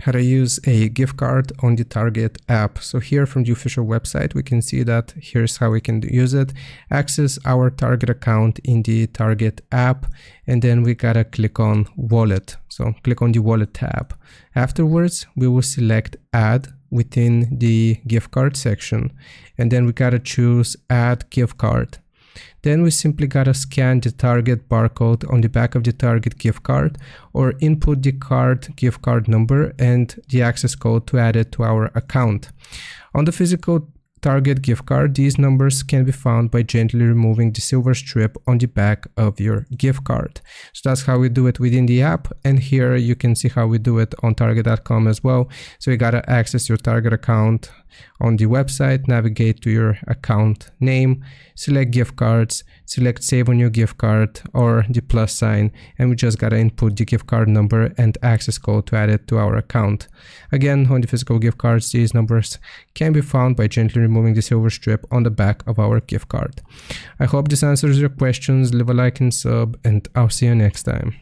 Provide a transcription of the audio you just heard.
how to use a gift card on the Target app. So here from the official website, we can see that here's how we can use it. Access our Target account in the Target app, and then we gotta click on Wallet. So click on the Wallet tab. Afterwards, we will select Add within the gift card section, and then we gotta choose Add Gift Card. Then we simply gotta scan the Target barcode on the back of the Target gift card, or input the card gift card number and the access code to add it to our account. On the physical Target gift card, these numbers can be found by gently removing the silver strip on the back of your gift card. So that's how we do it within the app, and here you can see how we do it on Target.com as well. So you gotta access your Target account on the website, navigate to your account name, select gift cards, select save on your gift card or the plus sign, and we just gotta input the gift card number and access code to add it to our account. Again, on the physical gift cards, these numbers can be found by gently removing the silver strip on the back of our gift card. I hope this answers your questions. Leave a like and sub, and I'll see you next time.